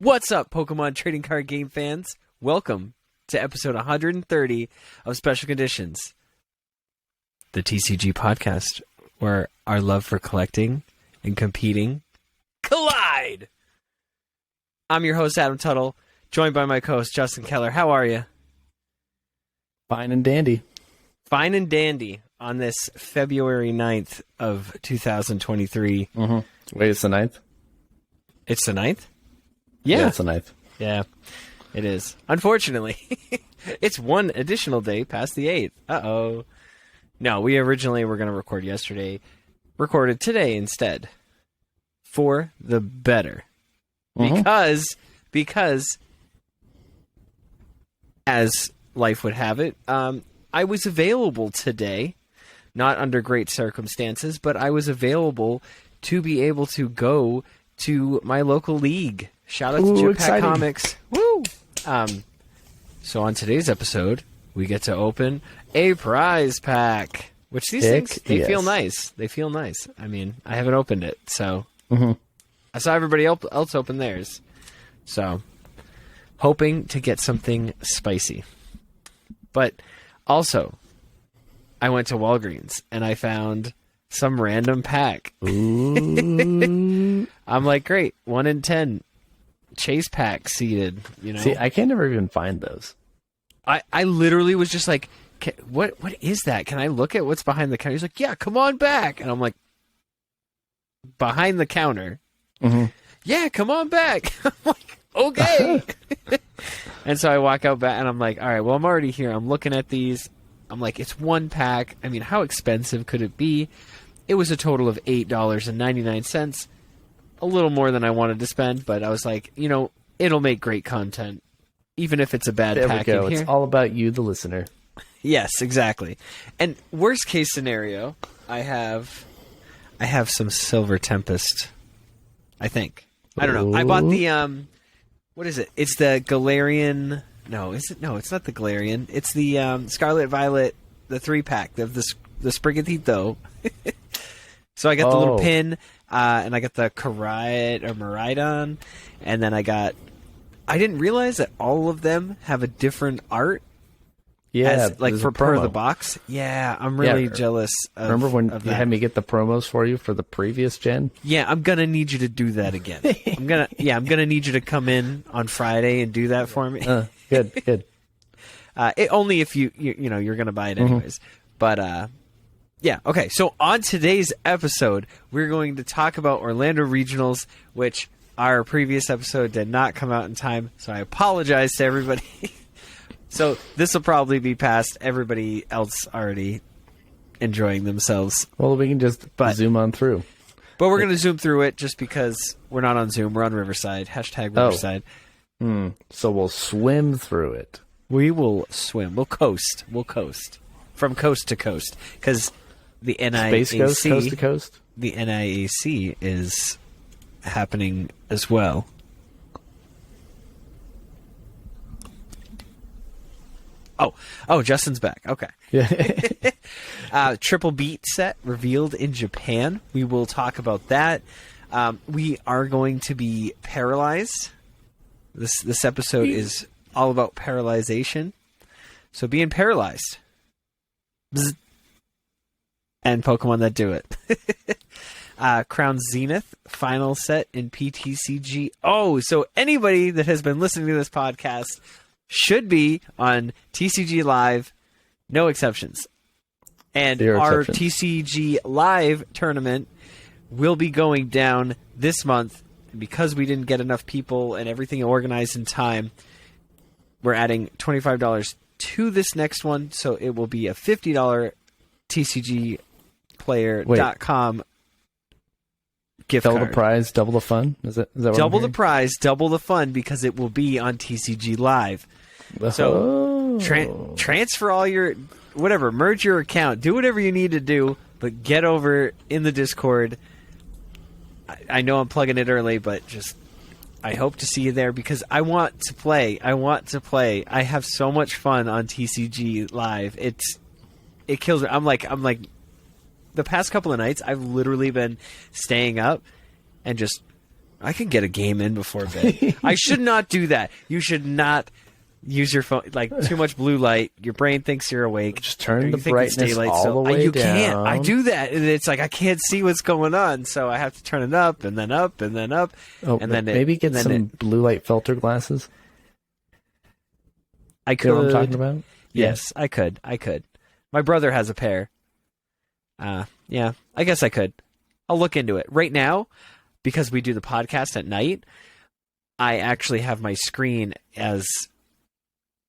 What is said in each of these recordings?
What's up, Pokemon trading card game fans? Welcome to episode 130 of Special Conditions, the TCG podcast, where our love for collecting and competing collide. I'm your host, Adam Tuttle, joined by my co-host, Justin Keller. How are you? Fine and dandy. Fine and dandy on this February 9th of 2023. Mm-hmm. Wait, it's the 9th? It's the 9th? Yeah, it's the 9th. Yeah, it is. Unfortunately, it's one additional day past the 8th. Uh-oh. No, we originally were going to record yesterday. Recorded today instead. For the better. Mm-hmm. Because, as life would have it, I was available today. Not under great circumstances, but I was available to be able to go to my local league. Shout out to Jetpack Comics. Woo! So on today's episode, we get to open a prize pack. Which these things, they feel nice. They feel nice. I mean, I haven't opened it, so I saw everybody else open theirs. So, hoping to get something spicy. But also, I went to Walgreens and I found some random pack. Ooh. I'm like, great, 1 in 10 chase pack seeded, you know. See, I can never even find those. I literally was just like, what is that? Can I look at what's behind the counter? He's like, yeah, come on back. And I'm like, behind the counter? Mm-hmm. Yeah, come on back. I'm like, okay. And so I walk out back and I'm like, all right, well, I'm already here. I'm looking at these. I'm like, it's one pack. I mean, how expensive could it be? It was a total of $8.99. A little more than I wanted to spend, but I was like, you know, it'll make great content, even if it's a bad pack. There we go. It's all about you, the listener. Yes, exactly. And worst case scenario, I have some Silver Tempest. I think. I don't know. I bought the what is it? It's the Galarian. No, is it? No, it's not the Galarian. It's the Scarlet Violet, the 3-pack of the Sprigatito. So I got the little pin, and I got the Maridon, and then I didn't realize that all of them have a different art. Yeah, like for per the box. Yeah, I'm really jealous. Remember when you had me get the promos for you for the previous gen? Yeah, I'm gonna need you to do that again. I'm gonna need you to come in on Friday and do that for me. Good. Only if you're gonna buy it anyways. But yeah, okay. So on today's episode, we're going to talk about Orlando Regionals, which our previous episode did not come out in time. So I apologize to everybody. So this will probably be past everybody else already enjoying themselves. Well, we can just zoom on through. But we're going to zoom through it just because we're not on Zoom. We're on Riverside. Hashtag Riverside. So we'll swim through it. We will swim. We'll coast. We'll coast. From coast to coast. Because the NIAC... Space coast to coast? The NIAC is happening as well. Oh, Justin's back. Okay. Yeah. Triple Beat set revealed in Japan. We will talk about that. We are going to be paralyzed. This episode is all about paralyzation. So being paralyzed. Bzz. And Pokemon that do it. Crown Zenith final set in PTCG. Oh, so anybody that has been listening to this podcast should be on TCG Live, no exceptions. And our TCG Live tournament will be going down this month. Because we didn't get enough people and everything organized in time, we're adding $25 to this next one. So it will be a $50 TCGplayer.com gift card. Double the prize, double the fun? Is that what double the prize, double the fun, because it will be on TCG Live. So transfer all your whatever, merge your account, do whatever you need to do, but get over in the Discord. I know I'm plugging it early, but just I hope to see you there because I want to play. I have so much fun on TCG Live. It kills me. I'm like the past couple of nights I've literally been staying up and just I can get a game in before bed. I should not do that. You should not use your phone, like, too much blue light. Your brain thinks you're awake. Just turn the brightness all the way you down. Can't. I do that, and it's like I can't see what's going on, so I have to turn it up, and then up, and then up. Oh, and then maybe get some blue light filter glasses. I could. You know what I'm talking about? Yes, I could. My brother has a pair. Yeah, I guess I could. I'll look into it. Right now, because we do the podcast at night, I actually have my screen as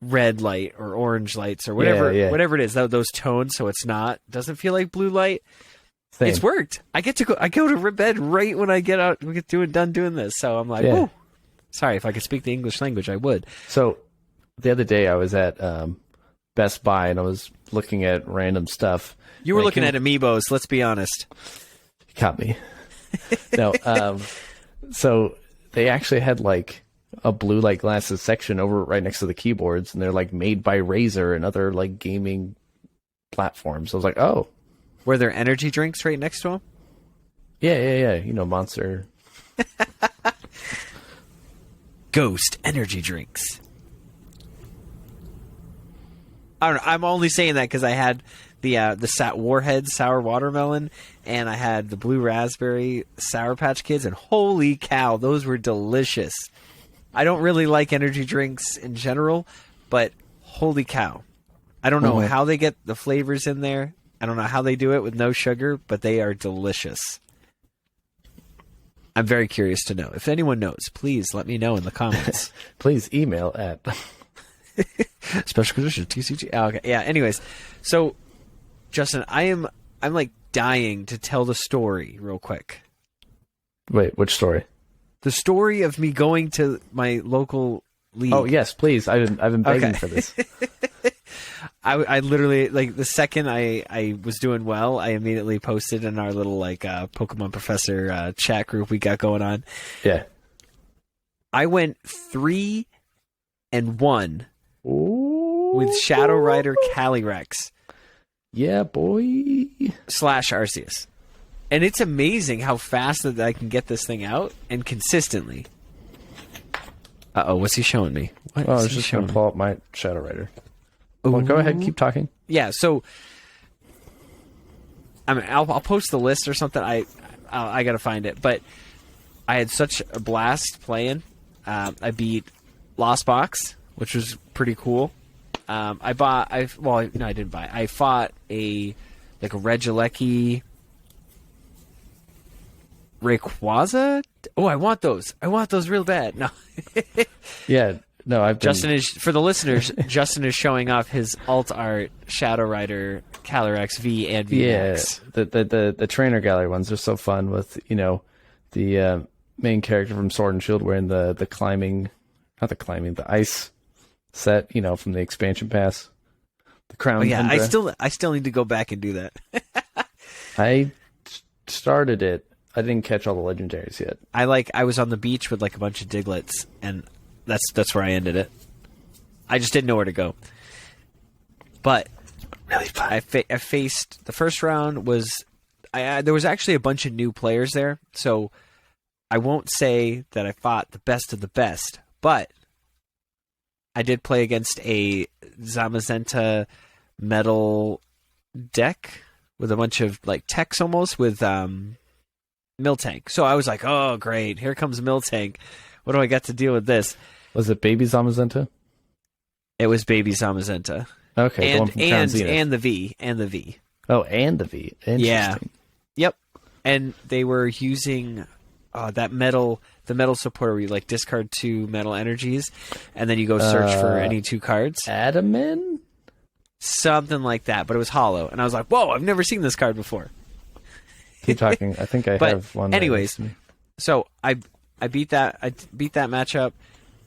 red light or orange lights or whatever whatever it is, those tones, so doesn't feel like blue light. Same. It's worked. I go to bed right when I get out, we get done doing this. So I'm like, whoa. Sorry, if I could speak the English language, I would. So the other day I was at Best Buy and I was looking at random stuff. You were looking at Amiibos, let's be honest. You caught me. No, so they actually had like a blue light glasses section over right next to the keyboards, and they're like made by Razer and other like gaming platforms. I was like, oh. Were there energy drinks right next to them? Yeah. You know, Monster. Ghost energy drinks. I don't know. I'm only saying that because I had the Warhead sour watermelon, and I had the blue raspberry Sour Patch Kids, and holy cow, those were delicious. I don't really like energy drinks in general, but holy cow. I don't know how they get the flavors in there. I don't know how they do it with no sugar, but they are delicious. I'm very curious to know. If anyone knows, please let me know in the comments. Please email at Special Condition TCG. Oh, okay. Yeah. Anyways, so Justin, I'm like dying to tell the story real quick. Wait, which story? The story of me going to my local league. Oh yes, please. I've been begging for this. I literally, like, the second I was doing well, I immediately posted in our little like Pokemon Professor chat group we got going on. Yeah. I went 3-1 with Shadow Rider Calyrex. Yeah, boy. / Arceus. And it's amazing how fast that I can get this thing out, and consistently. Uh-oh, what's he showing me? I was just going to pull up my Shadow Rider. Well, go ahead, keep talking. Yeah, so I mean, I'll post the list or something. I got to find it, but I had such a blast playing. I beat Lost Box, which was pretty cool. I didn't buy. I fought a Regieleki Rayquaza. Oh, I want those. I want those real bad. No. Yeah. No, Justin is, for the listeners, Justin is showing off his alt art Shadow Rider Calyrex V and VMAX. Yeah, the trainer gallery ones are so fun with, you know, the main character from Sword and Shield wearing the ice set, you know, from the expansion pass. The crown. Oh, yeah, I still need to go back and do that. I started it. I didn't catch all the legendaries yet. I was on the beach with like a bunch of Diglets, and that's where I ended it. I just didn't know where to go. But really fun. I faced the first round was there was actually a bunch of new players there, so I won't say that I fought the best of the best, but I did play against a Zamazenta metal deck with a bunch of like techs almost with Miltank. So I was like, oh great, here comes Miltank. What do I got to deal with this? Was it Baby Zamazenta? It was Baby Zamazenta. Okay, and the V. Oh, and the V. Interesting. Yeah. Yep. And they were using the metal supporter where you like discard 2 metal energies, and then you go search for any 2 cards. Adaman? Something like that, but it was hollow. And I was like, whoa, I've never seen this card before. Keep talking. I think I have one. Anyways, so I beat that matchup.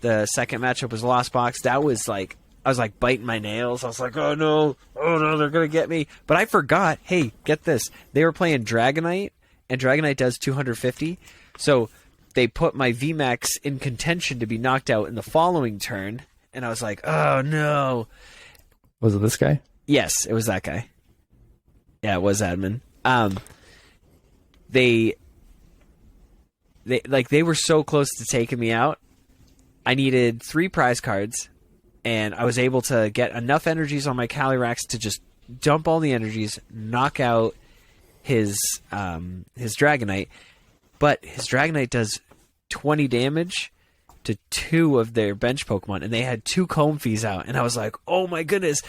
The second matchup was Lost Box. That was like, I was like biting my nails. I was like, oh no, they're going to get me. But I forgot, hey, get this. They were playing Dragonite, and Dragonite does 250. So they put my VMAX in contention to be knocked out in the following turn. And I was like, oh no. Was it this guy? Yes, it was that guy. Yeah, it was admin. They they were so close to taking me out. I needed 3 prize cards, and I was able to get enough energies on my Calyrex to just dump all the energies, knock out his Dragonite. But his Dragonite does 20 damage to 2 of their bench Pokemon, and they had 2 Comfeys out, and I was like, oh my goodness,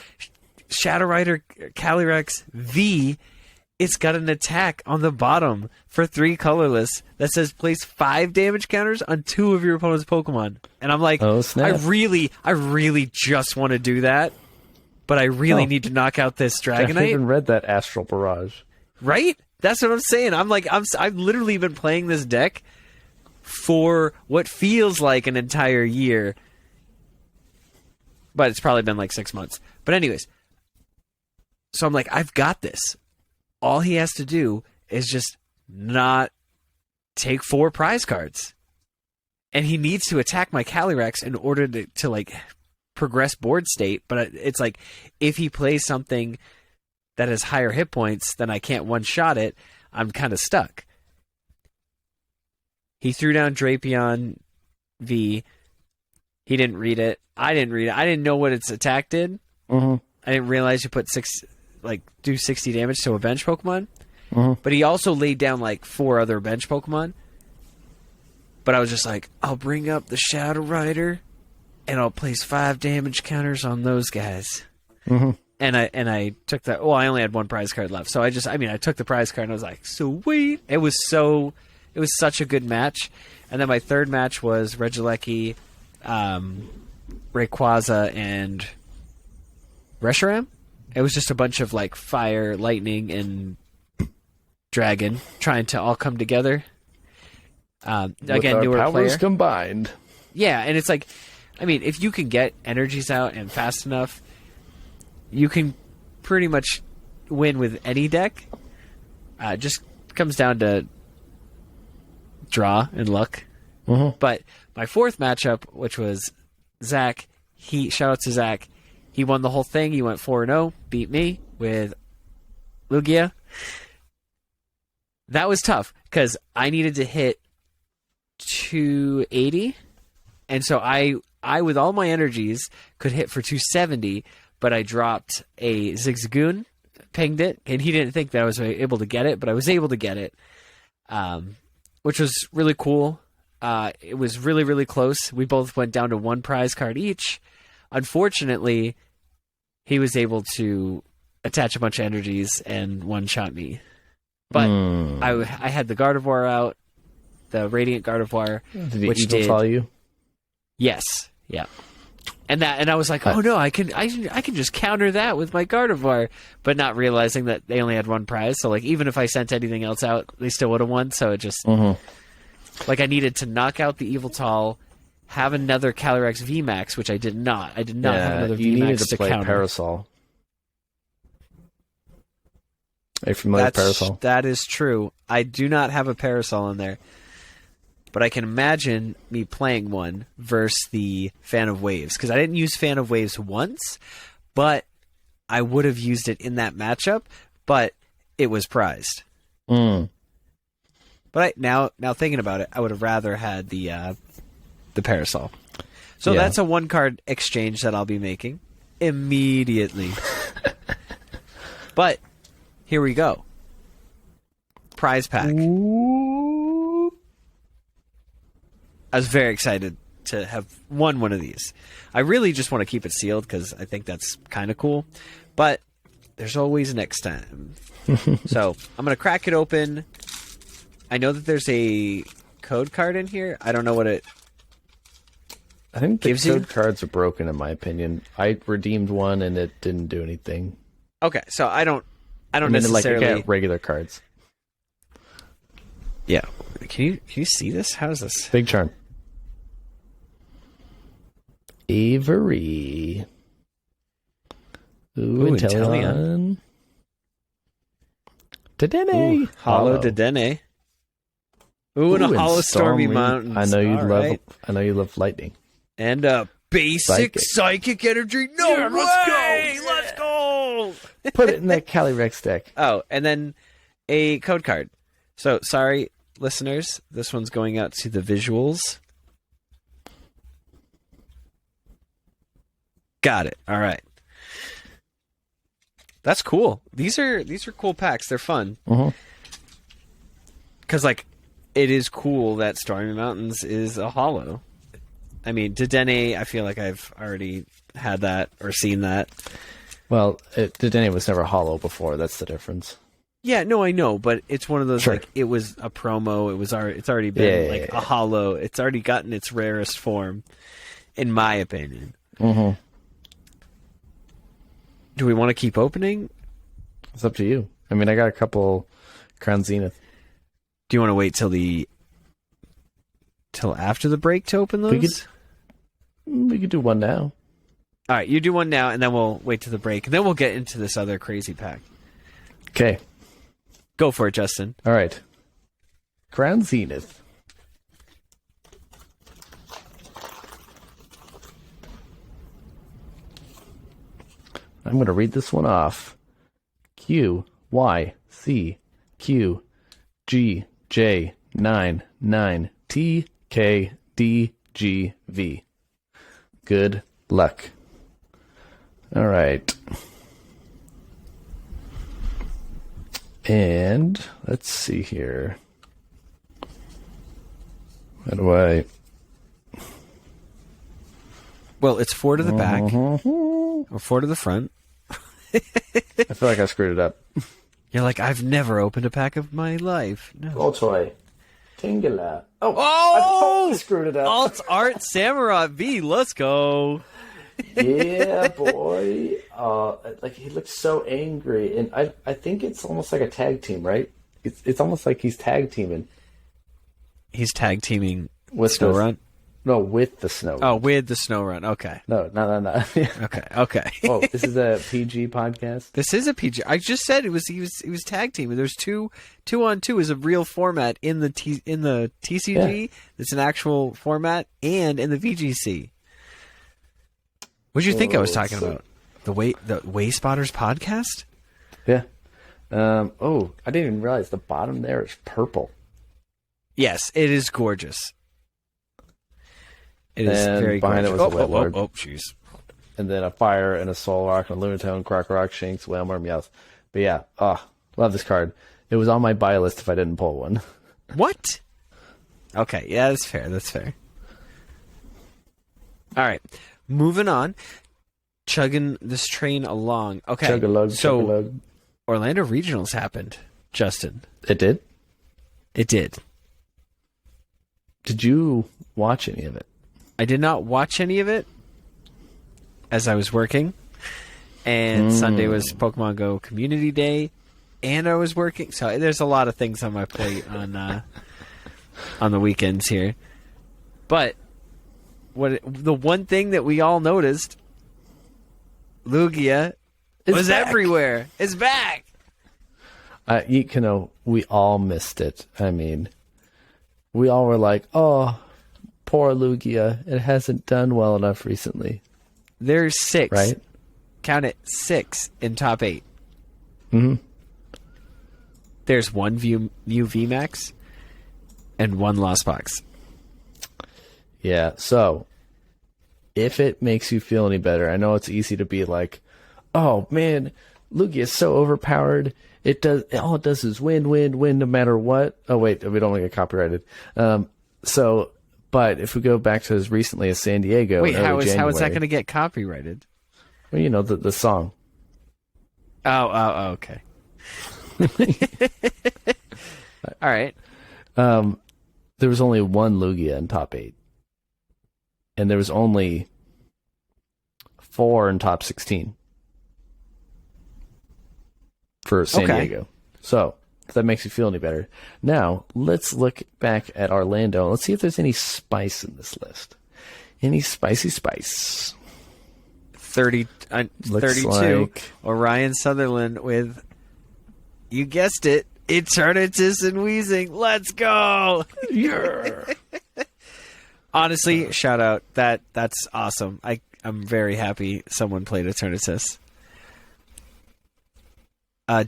Shadow Rider Calyrex V, it's got an attack on the bottom for 3 colorless that says place 5 damage counters on 2 of your opponent's Pokemon. And I'm like, oh, snap. I really just want to do that, but I really need to knock out this Dragonite. I haven't read that Astral Barrage. Right? That's what I'm saying. I'm like, I've literally been playing this deck for what feels like an entire year, but it's probably been like 6 months. But anyways, so I'm like, I've got this. All he has to do is just not take 4 prize cards. And he needs to attack my Calyrex in order to like progress board state. But it's like, if he plays something that has higher hit points, then I can't one-shot it. I'm kind of stuck. He threw down Drapion V. He didn't read it. I didn't read it. I didn't know what its attack did. Mm-hmm. I didn't realize you put do 60 damage to a bench Pokemon. Mm-hmm. But he also laid down like 4 other bench Pokemon. But I was just like, I'll bring up the Shadow Rider, and I'll place 5 damage counters on those guys. Mm-hmm. And I took that. Well, I only had 1 prize card left, so I took the prize card and I was like, sweet. It was such a good match. And then my third match was Regieleki, Rayquaza, and Reshiram. It was just a bunch of like fire, lightning, and dragon trying to all come together. Again, newer powers player combined. Yeah, and it's like, I mean, if you can get energies out and fast enough, you can pretty much win with any deck. Just comes down to draw and luck. Mm-hmm. But my 4th matchup, which was Zach, shout out to Zach. He won the whole thing. He went 4-0, beat me with Lugia. That was tough because I needed to hit 280, and so I with all my energies could hit for 270, but I dropped a Zigzagoon, pinged it, and he didn't think that I was able to get it, but I was able to get it, which was really cool. It was really, really close. We both went down to 1 prize card each. Unfortunately, he was able to attach a bunch of energies and one-shot me. But I had the Gardevoir out, the Radiant Gardevoir, Did he follow you? Yes, yeah. And I was like, oh no, I can just counter that with my Gardevoir, but not realizing that they only had 1 prize. So like, even if I sent anything else out, they still would have won. So it just like, I needed to knock out the Eviltal, have another Calyrex VMAX, which I did not. I did not have another VMAX you needed to play counter. Parasol. Are you familiar with Parasol? That is true. I do not have a Parasol in there. But I can imagine me playing one versus the Fan of Waves. Because I didn't use Fan of Waves once, but I would have used it in that matchup, but it was prized. But now thinking about it, I would have rather had the Parasol. So that's a 1-card exchange that I'll be making immediately. But here we go. Prize pack. Ooh. I was very excited to have won one of these. I really just want to keep it sealed because I think that's kind of cool. But there's always next time. So I'm going to crack it open. I know that there's a code card in here. I don't know what it I think the gives you. code cards are broken, in my opinion. I redeemed one and it didn't do anything. Okay, so I don't necessarily necessarily like, I got regular cards. Yeah. Can you see this? How is this? Big charm. Avery. Ooh, Inteleon. Dedenne. Hollow Dedenne. Ooh, and a Hollow Stormy Mountains. I know you love lightning. And a basic psychic energy. No way! Let's go! Put it in that Calyrex deck. Oh, and then a code card. So sorry, listeners. This one's going out to the visuals. Got it. All right. That's cool. These are cool packs. They're fun. Because, like, it is cool that Stormy Mountains is a holo. I mean, Dedenne, I feel like I've already had that or seen that. Well, Dedenne was never holo before. That's the difference. Yeah, no, I know, but it's one of those, Sure. like, it was a promo. It's already been, a holo. It's already gotten its rarest form, in my opinion. Do we want to keep opening? It's up to you. I mean, I got a couple Crown Zenith. Do you want to wait till after the break to open those? We could do one now. All right, you do one now, and then we'll wait to the break, and then we'll get into this other crazy pack. Okay. Go for it, Justin. All right. Crown Zenith. I'm going to read this one off. Q Y C Q G J 9 9 T K D G V. Good luck. All right. And let's see here. How do I... Well, it's 4 to the back or 4 to the front. I feel like I screwed it up. You're like, I've never opened a pack of my life. No. Ultra. Tingula. Oh! Oh! I totally screwed it up. Alt Art Samurai V, let's go. Yeah, boy. Like, he looks so angry. And I think it's almost like a tag team, right? It's almost like he's tag teaming. He's tag teaming With Snow the- Run? No, with the snow. Oh, with the Snow Run. Okay. No. Okay. Oh, this is a PG podcast? This is a PG. I just said he was tag teaming. There's two on two is a real format in the TCG. Yeah. It's an actual format, and in the VGC. What did you think I was talking about? The Way Spotters podcast? Yeah. I didn't even realize the bottom there is purple. Yes, it is gorgeous. It is And very behind gorgeous. it was a Wet Lord. Jeez. And then a Fire and a Soul Rock and a Lunatone, Croc Rock, Shinx, Whalmer, Meowth. But yeah, love this card. It was on my buy list if I didn't pull one. What? Okay, yeah, that's fair. That's fair. All right, moving on. Chugging this train along. Okay, Chug-a-lug, so chug-a-lug. Orlando Regionals happened, Justin. It did? It did. Did you watch any of it? I did not watch any of it as I was working, and Sunday was Pokemon Go Community Day, and I was working. So there's a lot of things on my plate on the weekends here. But the one thing that we all noticed, Lugia was back. everywhere. It's back. We all missed it. I mean, we all were like, oh, poor Lugia. It hasn't done well enough recently. There's 6. Right? Count it, 6 in top 8. Mm-hmm. There's one new VMAX and one Lost Box. Yeah, so if it makes you feel any better, I know it's easy to be like, oh man, Lugia is so overpowered. All it does is win no matter what. Oh wait, we don't want to get copyrighted. But if we go back to as recently as San Diego, Wait, in early how is that January- going to get copyrighted? Well, you know, the song. Oh, okay. All right. There was only one Lugia in top 8. And there was only 4 in top 16 for San Diego. So, if that makes you feel any better. Now, let's look back at Orlando. Let's see if there's any spice in this list. Any spicy spice. 32. like- Orion Sutherland with, you guessed it, Eternatus and Weezing. Let's go! Yeah. Honestly, shout out. That's awesome. I'm very happy someone played Eternatus.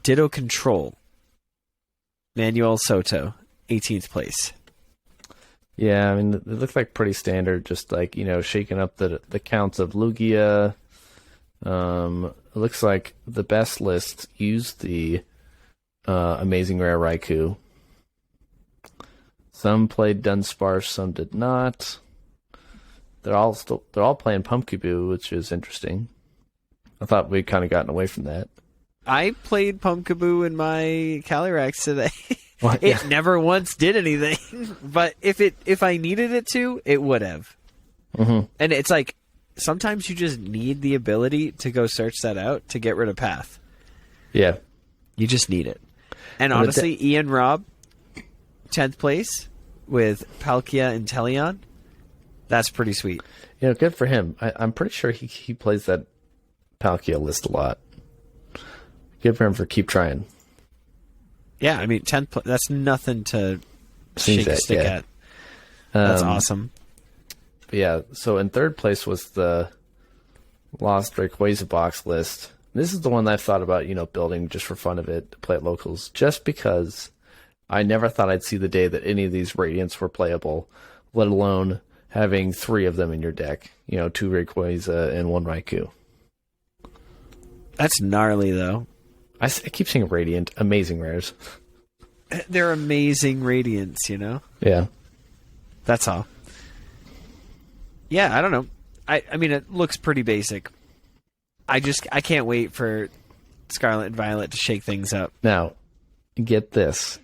Ditto Control. Manuel Soto. 18th place. Yeah, I mean, it looked like pretty standard, just like, shaking up the counts of Lugia. It looks like the best list used the Amazing Rare Raikou. Some played Dunsparce, some did not. They're all playing Pumpkaboo, which is interesting. I thought we'd kind of gotten away from that. I played Pumpkaboo in my Calyrex today. What? It never once did anything, but if I needed it to, it would have. Mm-hmm. And it's like sometimes you just need the ability to go search that out to get rid of Path. Yeah, you just need it. And honestly, Ian Robb, 10th place with Palkia and Teleon. That's pretty sweet. Good for him. I'm pretty sure he plays that Palkia list a lot. Good for him for keep trying. Yeah, I mean, 10th. That's nothing to shake a stick at. That's awesome. Yeah, so in third place was the Lost Rayquaza box list. This is the one that I've thought about, building just for fun of it, to play at locals, just because I never thought I'd see the day that any of these Radiants were playable, let alone having 3 of them in your deck. 2 Rayquaza and 1 Raikou. That's gnarly, though. I keep saying Radiant. Amazing rares. They're amazing Radiants, Yeah. That's all. Yeah, I don't know. I mean, it looks pretty basic. I can't wait for Scarlet and Violet to shake things up. Now, get this.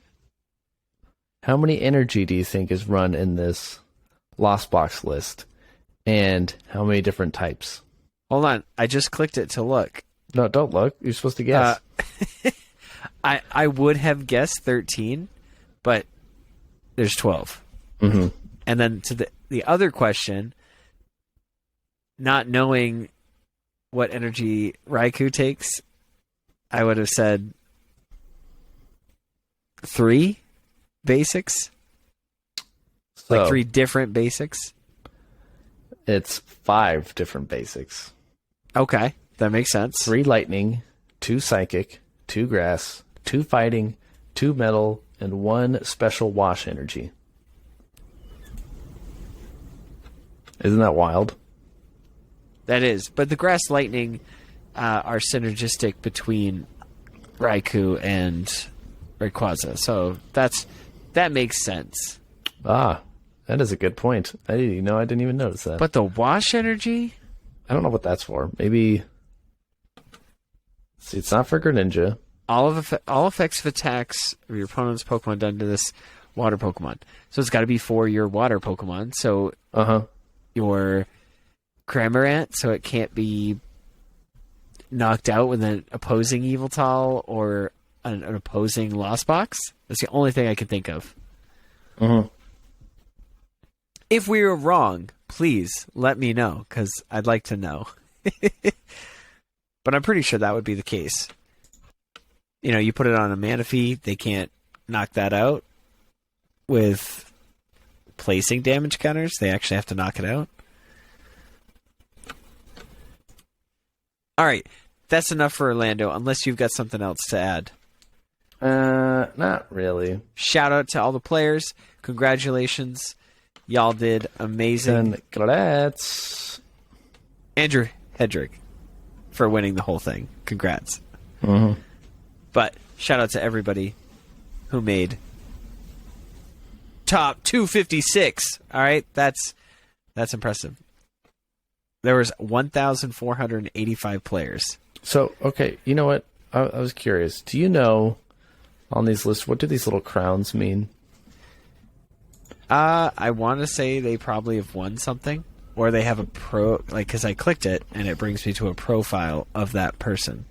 How many energy do you think is run in this Lost Box list? And how many different types? Hold on. I just clicked it to look. No, don't look. You're supposed to guess. I would have guessed 13, but there's 12. Mm-hmm. And then to the other question, not knowing what energy Raikou takes, I would have said 3 basics. So, like 3 different basics. It's 5 different basics. Okay, that makes sense. 3 lightning, 2 psychic, 2 grass, 2 fighting, 2 metal, and 1 special wash energy. Isn't that wild? That is, but the grass lightning are synergistic between Raikou and Rayquaza, so that makes sense. Ah, that is a good point. I didn't even notice that. But the wash energy? I don't know what that's for. Maybe. See, it's not for Greninja. All effects of attacks of your opponent's Pokemon done to this water Pokemon. So it's got to be for your water Pokemon. So your Cramorant, so it can't be knocked out with an opposing Yveltal or an opposing Lost Box. That's the only thing I can think of. Mm-hmm. If we were wrong, please let me know, because I'd like to know. But I'm pretty sure that would be the case. You put it on a Manaphy, they can't knock that out with placing damage counters. They actually have to knock it out. All right, that's enough for Orlando, unless you've got something else to add. Not really. Shout out to all the players. Congratulations. Y'all did amazing. Congrats. Andrew Hedrick for winning the whole thing. Congrats. Mm-hmm. But shout out to everybody who made top 256. All right, that's impressive. There was 1,485 players. So, okay, you know what? I was curious. Do you know on these lists, what do these little crowns mean? I want to say they probably have won something, or they have a because I clicked it and it brings me to a profile of that person.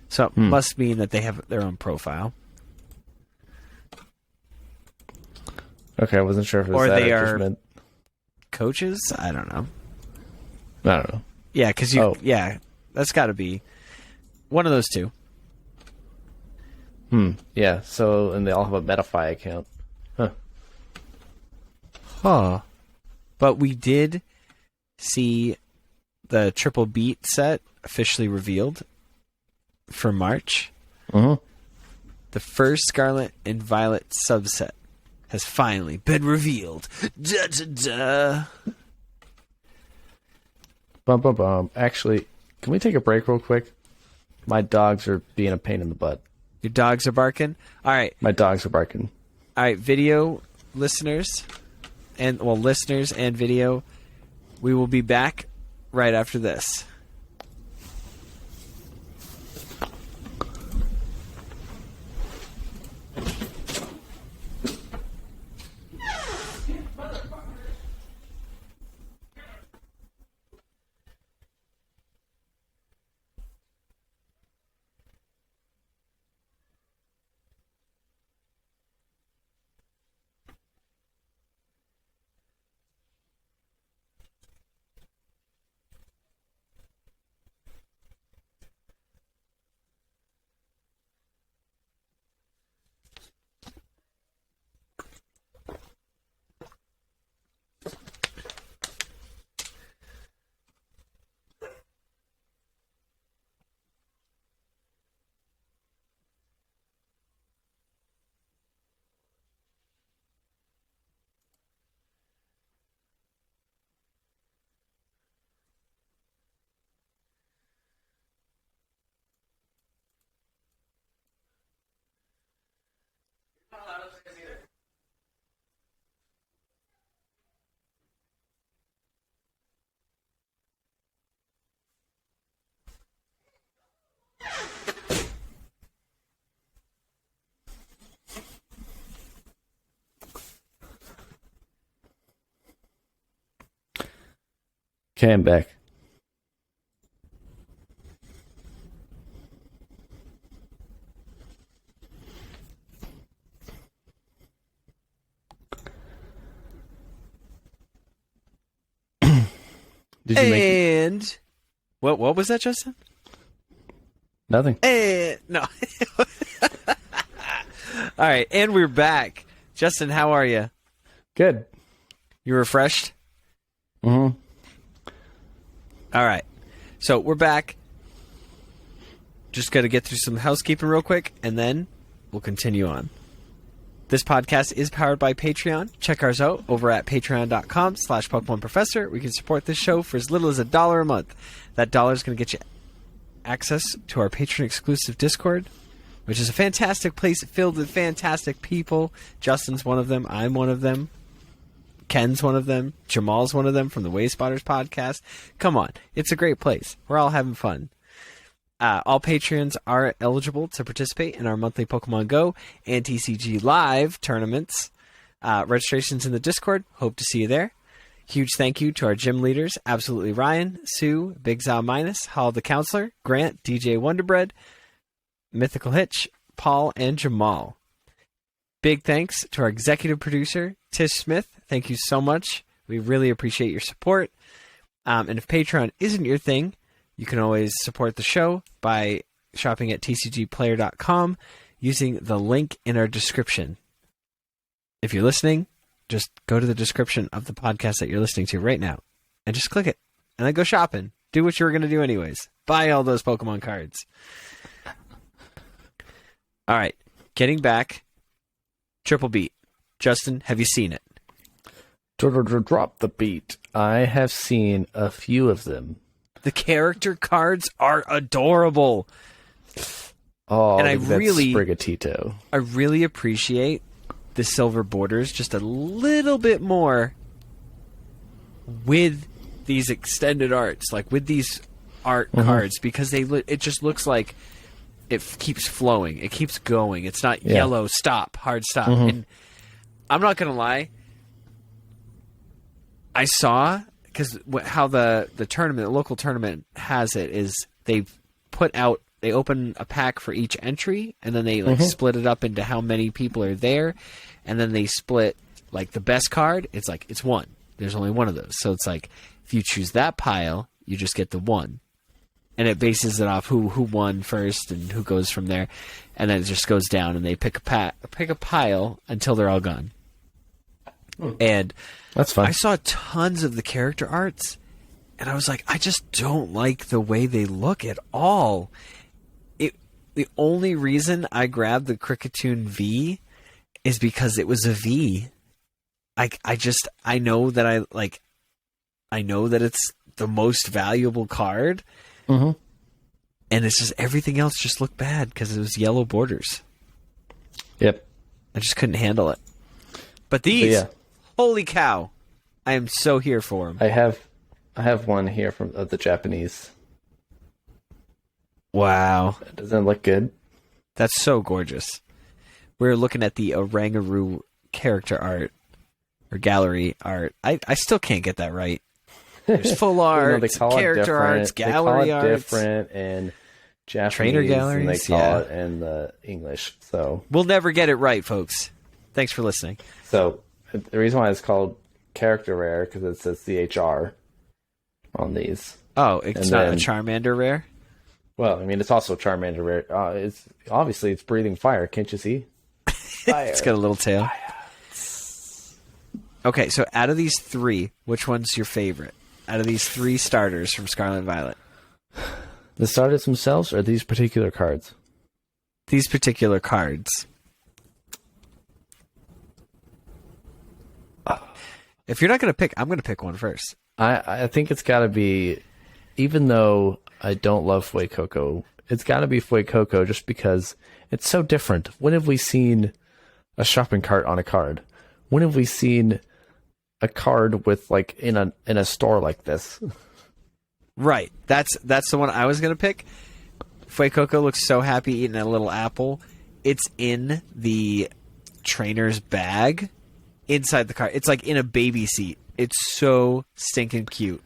So it must mean that they have their own profile. Okay, I wasn't sure if it was or that they or are just coaches. I don't know. I don't know. Yeah, because yeah, that's got to be one of those two. Yeah. So, and they all have a Metafy account. Huh. But we did see the Triple Beat set officially revealed for March. Mm-hmm. The first Scarlet and Violet subset has finally been revealed. Da, da, da. Bum, bum, bum. Actually, can we take a break real quick? My dogs are being a pain in the butt. Your dogs are barking? All right. My dogs are barking. All right, video listeners, listeners and video, we will be back right after this. Okay, I'm back. Did you and what was that, Justin? Nothing. No. All right, and we're back. Justin, how are you? Good. You refreshed? Mm-hmm. All right. So we're back. Just got to get through some housekeeping real quick, and then we'll continue on. This podcast is powered by Patreon. Check ours out over at patreon.com/PokemonProfessor. We can support this show for as little as $1 a month. That $1 is going to get you access to our patron-exclusive Discord, which is a fantastic place filled with fantastic people. Justin's one of them. I'm one of them. Ken's one of them. Jamal's one of them from the Way Spotters podcast. Come on. It's a great place. We're all having fun. All Patreons are eligible to participate in our monthly Pokemon Go and TCG Live tournaments. Registration's in the Discord. Hope to see you there. Huge thank you to our gym leaders, Absolutely Ryan, Sue, Big Zal Minus, Hall the Counselor, Grant, DJ Wonderbread, Mythical Hitch, Paul, and Jamal. Big thanks to our executive producer, Tish Smith. Thank you so much. We really appreciate your support. And if Patreon isn't your thing, you can always support the show by shopping at tcgplayer.com using the link in our description. If you're listening, just go to the description of the podcast that you're listening to right now and just click it and then go shopping. Do what you were going to do anyways. Buy all those Pokemon cards. All right, getting back. Triple Beat. Justin, have you seen it? Drop the beat. I have seen a few of them. The character cards are adorable. Oh, and I really appreciate the silver borders just a little bit more with these extended arts, like with these art cards, because it just looks like it keeps flowing. It keeps going. It's not yellow, stop, hard stop. And I'm not going to lie. I saw, because how the tournament, the local tournament has it, is they open a pack for each entry, and then they split it up into how many people are there, and then they split, like, the best card, it's one. There's only one of those. So it's like, if you choose that pile, you just get the one. And it bases it off who won first and who goes from there. And then it just goes down, and they pick a pile until they're all gone. And that's fun. I saw tons of the character arts, and I was like, I just don't like the way they look at all. The only reason I grabbed the Cricketune V is because it was a V. I know that I know that it's the most valuable card. Mm-hmm. And it's just everything else just looked bad because it was yellow borders. Yep. I just couldn't handle it. But these, holy cow. I am so here for them. I have one here from the Japanese. Wow. Doesn't it look good? That's so gorgeous. We're looking at the Orangaroo character art or gallery art. I still can't get that right. There's full art, character arts, gallery they call it arts. different in Japanese Trainer galleries, and they call it in the English. So we'll never get it right, folks. Thanks for listening. So the reason why it's called character rare because it says CHR on these. Oh, it's not a Charmander rare? Well, I mean, it's also Charmander rare. It's obviously it's breathing fire. Can't you see? Fire. It's got a little tail. Fire. Okay, so out of these three, which one's your favorite? Out of these three starters from Scarlet and Violet? The starters themselves or these particular cards? These particular cards. If you're not going to pick, I'm going to pick one first. I think it's got to be, even though I don't love Fuecoco, it's got to be Fuecoco just because it's so different. When have we seen a shopping cart on a card? When have we seen a card with like in a store like this? Right. That's the one I was going to pick. Fuecoco looks so happy eating a little apple. It's in the trainer's bag inside the cart. It's like in a baby seat. It's so stinking cute.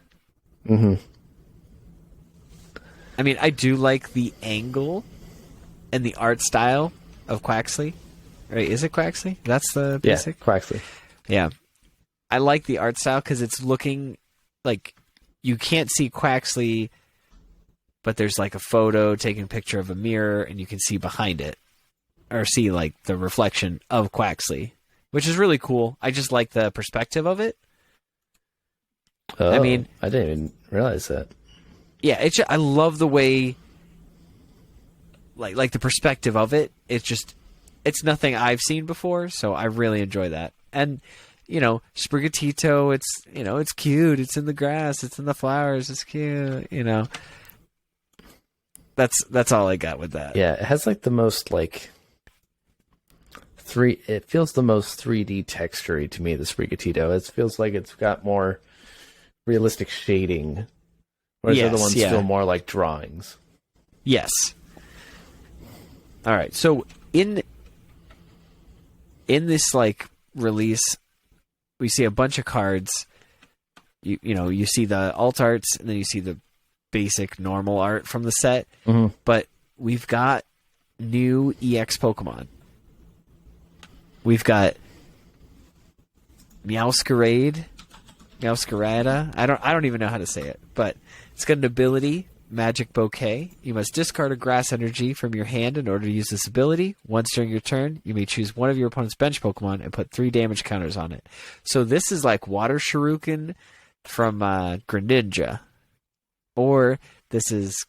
Mm-hmm. I mean, I do like the angle and the art style of Quaxley. Right, is it Quaxley? That's the basic? Yeah, Quaxley. Yeah. I like the art style because it's looking like you can't see Quaxley, but there's like a photo taking a picture of a mirror and you can see behind it or see like the reflection of Quaxley, which is really cool. I just like the perspective of it. Oh, I mean, I didn't even realize that. Yeah, I love the way like the perspective of it. It's nothing I've seen before, so I really enjoy that. And Sprigatito, it's cute. It's in the grass. It's in the flowers. It's cute. That's all I got with that. Yeah, it has like the most like it feels the most 3D textury to me, the Sprigatito. It feels like it's got more realistic shading. Whereas the other ones feel more like drawings. Yes. All right. So in this like release, we see a bunch of cards. You see the alt arts, and then you see the basic normal art from the set. Mm-hmm. But we've got new EX Pokemon. We've got Meowscarada. I don't even know how to say it, but it's got an ability, Magic Bouquet. You must discard a grass energy from your hand in order to use this ability. Once during your turn, you may choose one of your opponent's bench Pokemon and put 3 damage counters on it. So this is like Water Shuriken from Greninja. Or this is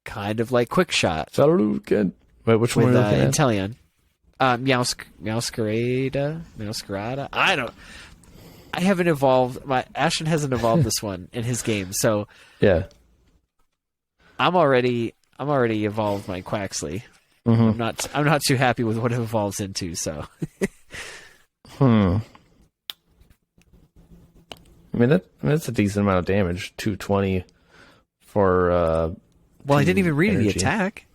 kind of like Quick Shot. Shuriken. Wait, which one with are you looking at? Inteleon. Meowscarada. I haven't evolved. Ashton hasn't evolved this one in his game, so yeah. I'm already evolved my Quaxley. Mm-hmm. I'm not too happy with what it evolves into. So, I mean that's a decent amount of damage. 220 for. Well, I didn't even read energy. the attack.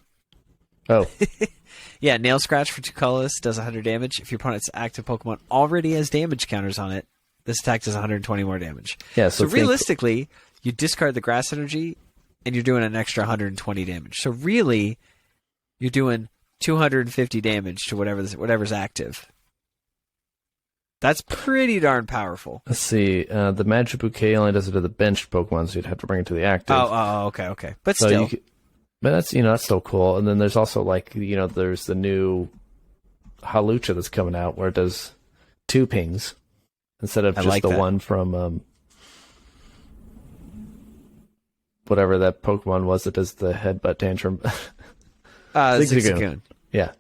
Oh. Yeah, Nail Scratch for 2 colorless does 100 damage. If your opponent's active Pokemon already has damage counters on it, this attack does 120 more damage. Yeah. So realistically, you discard the grass energy, and you're doing an extra 120 damage. So really, you're doing 250 damage to whatever's active. That's pretty darn powerful. Let's see. The Magic Bouquet only does it to the benched Pokemon, so you'd have to bring it to the active. Oh, okay. But so still. But that's still cool. And then there's also like, there's the new Halucha that's coming out where it does 2 pings instead of just the one from whatever that Pokemon was that does the headbutt tantrum. Zigzagoon. Yeah.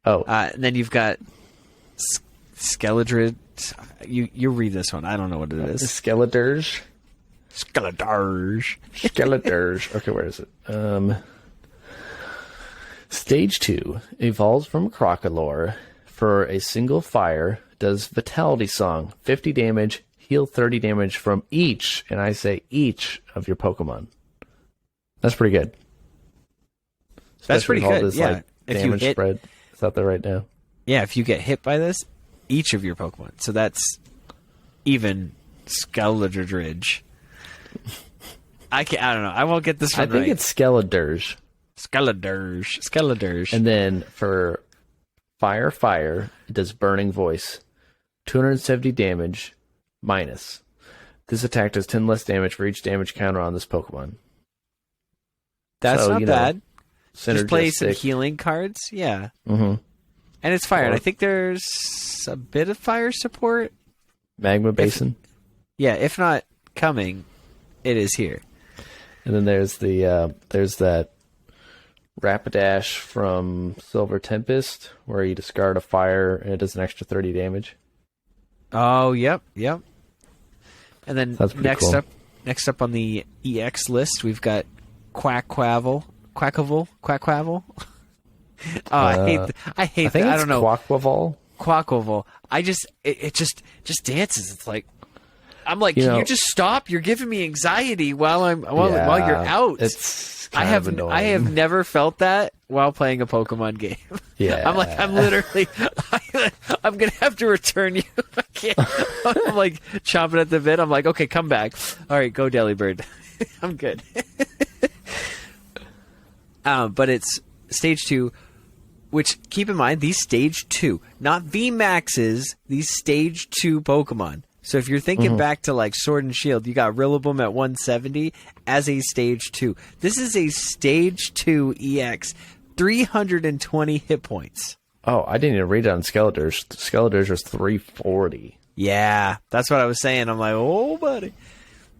Oh. And then you've got Skeledrid. You read this one. I don't know what it is. Skeledirge. Skeledirge. Skeledirge. Okay, where is it? Stage 2 evolves from Crocolore for a single fire. Does Vitality Song, 50 damage, heal 30 damage from each, and I say each, of your Pokemon. That's pretty good. That's pretty good. This, yeah. Like, damage spread. It's out there right now. Yeah, if you get hit by this, each of your Pokemon. So that's even Skeledridge. I don't know. I won't get this one I think right. it's Skeledirge. Skeledirge. And then for Fire, it does Burning Voice. 270 damage minus. This attack does 10 less damage for each damage counter on this Pokemon. That's not bad. Just play some Synergistic. healing cards. Yeah. Mm-hmm. And it's fire. And I think there's a bit of fire support. Magma Basin. If not coming, it is here. And then there's that Rapidash from Silver Tempest, where you discard a fire and it does an extra 30 damage. Oh, yep. And then That's pretty cool. next up on the EX list, we've got Quackquavel. Oh, I hate that. I don't know. Quackquavel. It just dances. It's like, I'm like, can you just stop? You're giving me anxiety while you're out. It's I have never felt that while playing a Pokemon game. Yeah. I'm literally, I'm going to have to return you. I can't. I'm like chomping at the bit. I'm like, okay, come back. All right, go Delibird. I'm good. But it's stage 2, which, keep in mind, these stage 2, not VMAXs, these stage 2 Pokemon. So if you're thinking back to like Sword and Shield, you got Rillaboom at 170 as a stage 2. This is a stage 2 EX, 320 hit points. Oh, I didn't even read it on Skeledirge. Skeledirge was 340. Yeah, that's what I was saying. I'm like, oh, buddy.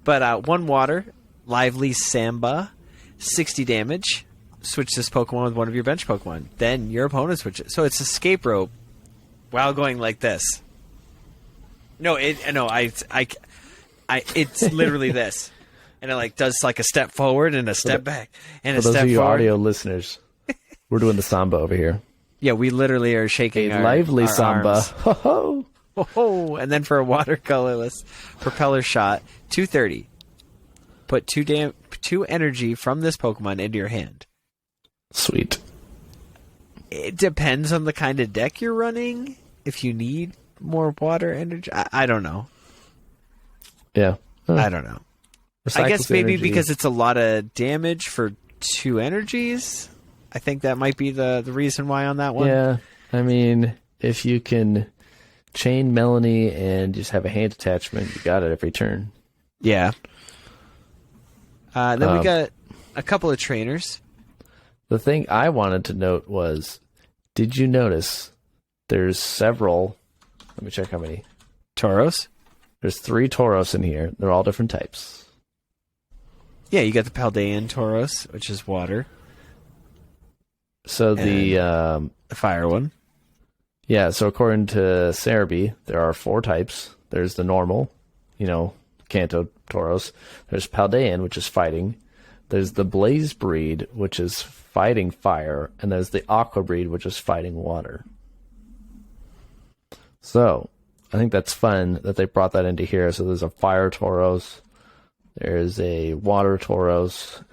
But 1 water, Lively Samba, 60 damage. Switch this Pokemon with one of your bench Pokemon. Then your opponent switches. So it's escape rope while going like this. It's literally this, and it like does like a step forward and a step back and a step forward. For those of you audio listeners, we're doing the samba over here. Yeah, we literally are shaking a lively samba. Arms. Ho ho! Oh, and then for a watercolorless propeller shot, 230. Put 2 energy from this Pokemon into your hand. Sweet. It depends on the kind of deck you're running. If you need more water energy, I don't know. Yeah, I don't know. I guess maybe energy. Because it's a lot of damage for 2 energies. I think that might be the reason why on that one. Yeah, I mean, if you can chain Melanie and just have a hand attachment, you got it every turn. Yeah. Then we got a couple of trainers. The thing I wanted to note was, did you notice there's several... Let me check how many. Tauros? There's 3 Tauros in here. They're all different types. Yeah, you got the Paldean Tauros, which is water. So the fire one. Yeah, so according to Cerebi, there are 4 types. There's the normal, Kanto Tauros. There's Paldean, which is fighting. There's the Blaze breed, which is fighting fire. And there's the Aqua breed, which is fighting water. So, I think that's fun that they brought that into here. So there's a fire Tauros, there's a water Tauros,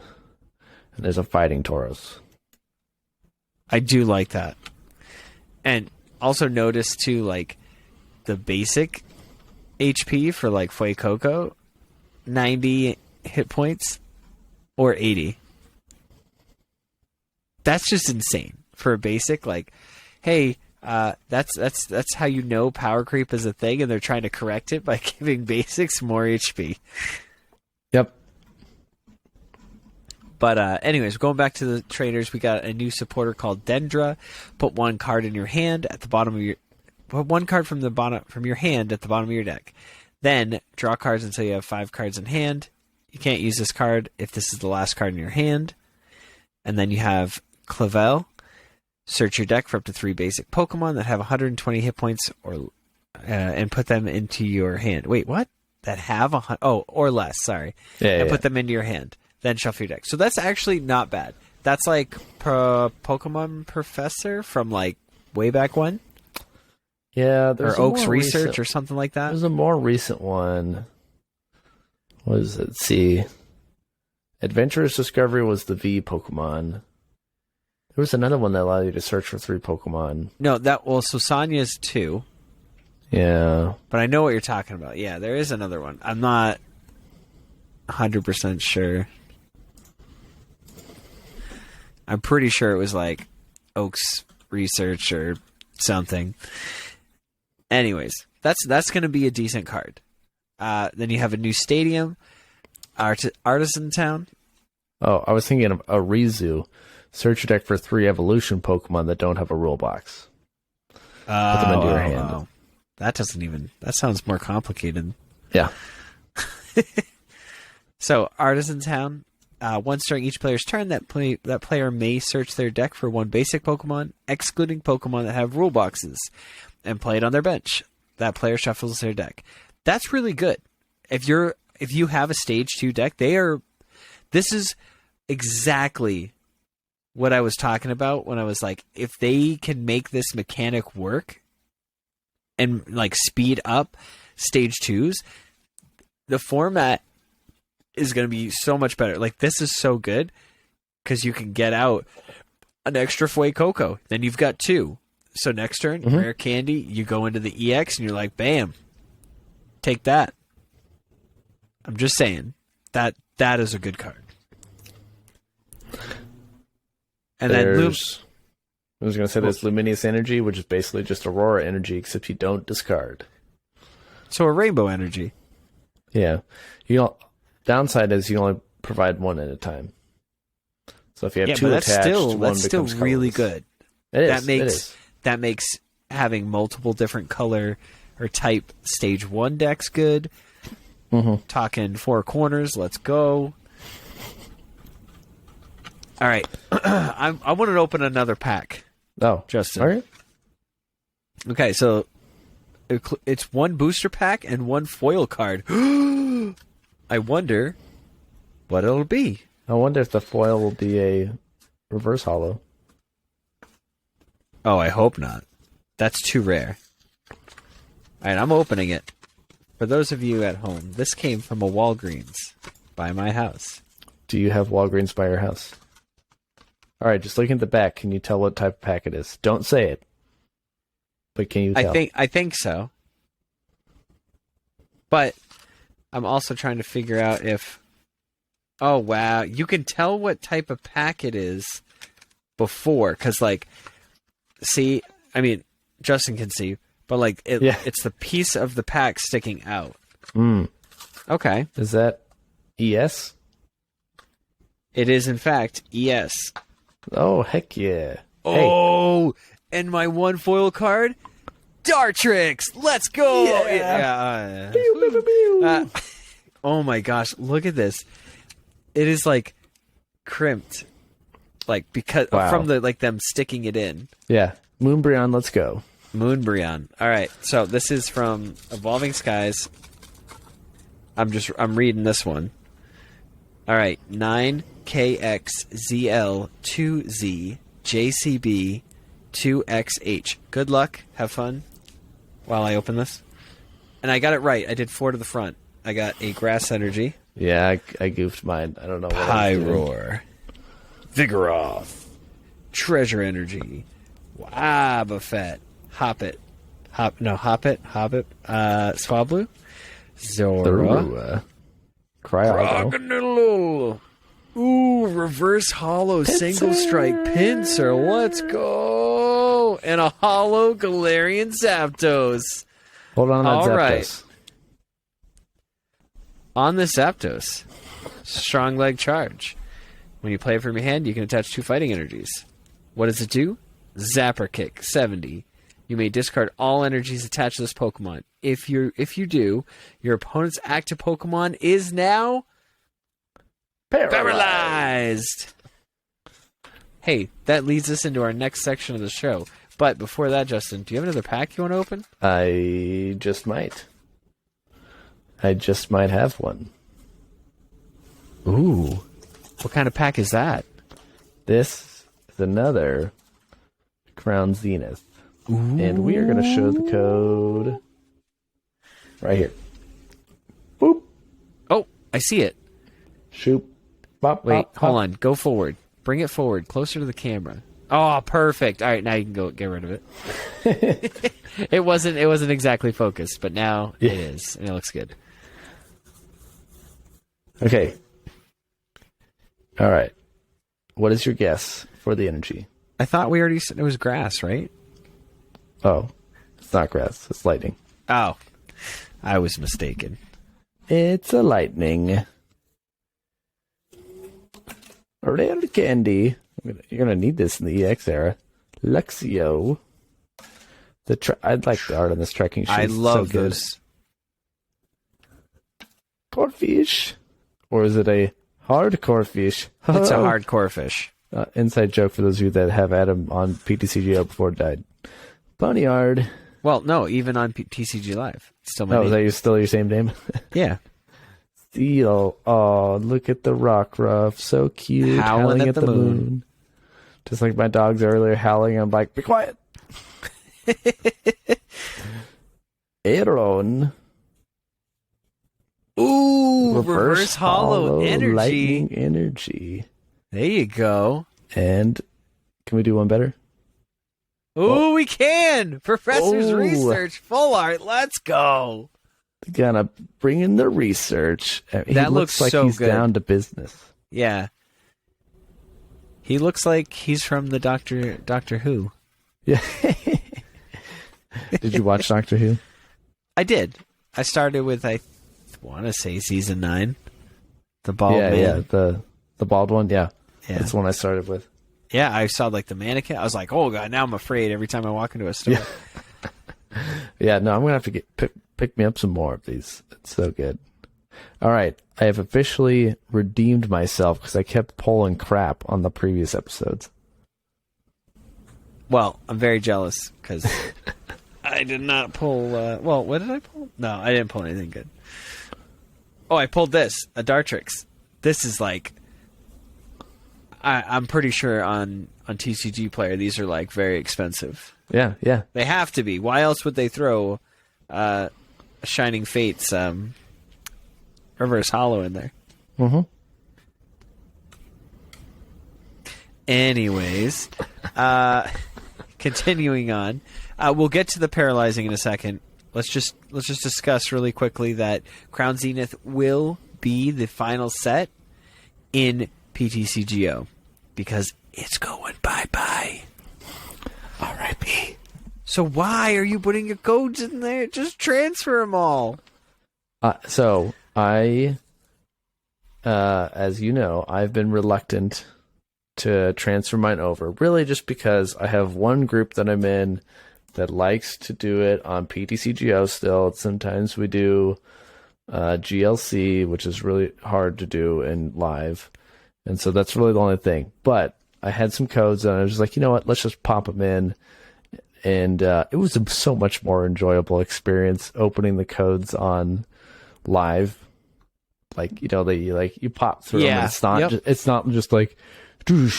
and there's a fighting Tauros. I do like that. And also notice, too, like, the basic HP for, like, Fuecoco, 90 hit points, or 80. That's just insane. For a basic, like, hey... that's how you know power creep is a thing, and they're trying to correct it by giving basics more HP. Yep. But anyways, going back to the trainers, we got a new supporter called Dendra. Put 1 card in your hand at the bottom of your. Put 1 card from your hand at the bottom of your deck. Then draw cards until you have 5 cards in hand. You can't use this card if this is the last card in your hand. And then you have Clavel. Search your deck for up to 3 basic Pokemon that have 120 hit points and put them into your hand. Wait, what? That have or less, sorry. And put them into your hand. Then shuffle your deck. So that's actually not bad. That's like Pokemon Professor from like way back when. Yeah, there's or Oak's Research or something like that. There's a more recent one. What is it? Let's see. Adventurous Discovery was the V Pokemon. There was another one that allowed you to search for 3 Pokemon. No, so Sonya's 2. Yeah. But I know what you're talking about. Yeah, there is another one. I'm not 100% sure. I'm pretty sure it was like Oak's Research or something. Anyways, that's going to be a decent card. Then you have a new stadium, Artisan Town. Oh, I was thinking of a Rizu. Search your deck for 3 evolution Pokemon that don't have a rule box. Put them into your hand. Oh. That sounds more complicated. Yeah. So, Artisan Town. Once during each player's turn, that player may search their deck for 1 basic Pokemon, excluding Pokemon that have rule boxes, and play it on their bench. That player shuffles their deck. That's really good. If you have a stage 2 deck, this is exactly what I was talking about when I was like, if they can make this mechanic work and like speed up stage 2s, the format is going to be so much better. Like, this is so good because you can get out an extra Fuecoco. Then you've got 2. So next turn, Rare Candy, you go into the EX and you're like, bam, take that. I'm just saying that is a good card. And I was going to say there's Luminous Energy, which is basically just Aurora Energy, except you don't discard. So a Rainbow Energy. Yeah. Downside is you only provide 1 at a time. So if you have 2 attached, that's still really good. It is. That makes having multiple different color or type stage 1 decks good. Talking 4 corners, let's go. All right, I want to open another pack. Oh, Justin. All right. Okay, so it's 1 booster pack and 1 foil card. I wonder what it'll be. I wonder if the foil will be a reverse holo. Oh, I hope not. That's too rare. All right, I'm opening it. For those of you at home, this came from a Walgreens by my house. Do you have Walgreens by your house? All right, just looking at the back, can you tell what type of pack it is? Don't say it. But can you tell? I think so. But I'm also trying to figure out if... Oh, wow. You can tell what type of pack it is before. Because, like, see... I mean, Justin can see. But, like, it's the piece of the pack sticking out. Okay. Is that ES? It is, in fact, ES. Oh, heck yeah. Oh, hey. And my 1 foil card? Dartrix! Let's go! Yeah. Oh my gosh, look at this. It is like crimped. Like because from the them sticking it in. Yeah. Moonbreon, let's go. Moonbreon. Alright, so this is from Evolving Skies. I'm reading this one. Alright, 9KXZL2Z JCB 2XH. Good luck. Have fun while I open this. And I got it right. I did 4 to the front. I got a Grass Energy. Yeah, I goofed mine. I don't know what Pyroar. Vigoroth. Treasure Energy. Wobbuffet. Hoppit. Swablu. Zora. Crocodile. Ooh, reverse holo single strike Pinsir. Let's go. And a holo Galarian Zapdos. Hold on, All Zapdos. right. On the Zapdos, Strong Leg Charge. When you play it from your hand, you can attach 2 fighting energies. What does it do? Zapper Kick, 70. You may discard all energies attached to this Pokemon. If you do, your opponent's active Pokemon is now paralyzed. hey, that leads us into our next section of the show. But before that, Justin, do you have another pack you want to open? I just might. I just might have one. Ooh. What kind of pack is that? This is another Crown Zenith. Ooh. And we are going to show the code right here. Boop. Oh, I see it. Shoot. Bop, Wait, bop, hold bop. on. Go forward. Bring it forward, closer to the camera. Oh, perfect. All right, now you can go get rid of it. It wasn't exactly focused, but now it is, and it looks good. Okay. All right. What is your guess for the energy? I thought we already said it was grass, right? Oh, it's not grass. It's lightning. Oh, I was mistaken. It's a lightning. Rare candy. You're gonna need this in the EX era. Luxio. I'd like the art on this trekking shoe. I love so those. Corfish, or is it a hardcore fish? It's a hardcore fish. Inside joke for those of you that have had him on PTCGO before it died. Boneyard. Well, no, even on TCG Live. It's still my Oh, name. is that still your same name? Yeah. Steel. Oh, look at the rock ruff. So cute. Howling at the moon. Just like my dogs earlier howling. I'm like, be quiet. Aaron. Ooh, reverse hollow energy. Lightning energy. There you go. And can we do one better? Ooh, we can! Professor's Ooh. Research, full art, let's go! Gonna bring in the research. He That looks looks like so he's good. down to business. Yeah. He looks like he's from the Doctor Who. Yeah. Did you watch Doctor Who? I did. I started with, I want to say, season 9. The bald man. Yeah, the bald one, yeah. Yeah. That's the one I started with. Yeah, I saw like the mannequin. I was like, oh god, now I'm afraid every time I walk into a store. Yeah, no, I'm gonna have to pick me up some more of these. It's so good. All right, I have officially redeemed myself because I kept pulling crap on the previous episodes. Well, I'm very jealous because I did not pull. Well, what did I pull? No, I didn't pull anything good. Oh, I pulled this, a Dartrix. This is like, I'm pretty sure on TCG Player these are like very expensive. Yeah, yeah. They have to be. Why else would they throw Shining Fates Reverse Hollow in there? Mm-hmm. Anyways, continuing on, we'll get to the paralyzing in a second. Let's just discuss really quickly that Crown Zenith will be the final set in PTCGO because it's going bye-bye. R.I.P. So why are you putting your codes in there? Just transfer them all. So I, as you know, I've been reluctant to transfer mine over, really just because I have one group that I'm in that likes to do it on PTCGO still. Sometimes we do GLC, which is really hard to do in live. And so that's really the only thing. But I had some codes and I was just like, you know what, let's just pop them in. And it was a so much more enjoyable experience opening the codes on live. Like, you know, you pop through them. And it's not just like, and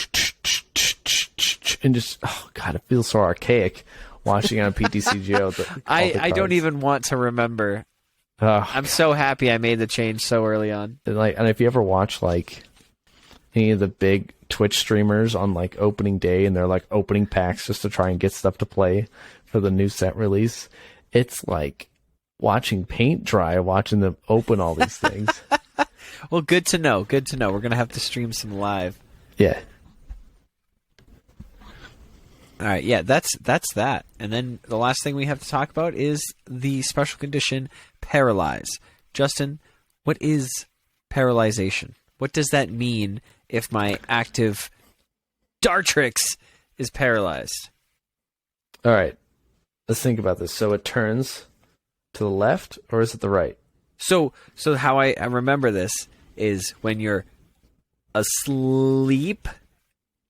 just, oh God, it feels so archaic watching on PTCGO. I don't even want to remember. I'm so happy I made the change so early on. And if you ever watch like any of the big Twitch streamers on like opening day and they're like opening packs just to try and get stuff to play for the new set release, it's like watching paint dry, watching them open all these things. Well, good to know. Good to know. We're going to have to stream some live. Yeah. All right, yeah, that's that. And then the last thing we have to talk about is the special condition Paralyze. Justin, what is paralyzation? What does that mean if my active Dartrix is paralyzed? All right. Let's think about this. So it turns to the left or is it the right? So how I remember this is when you're asleep,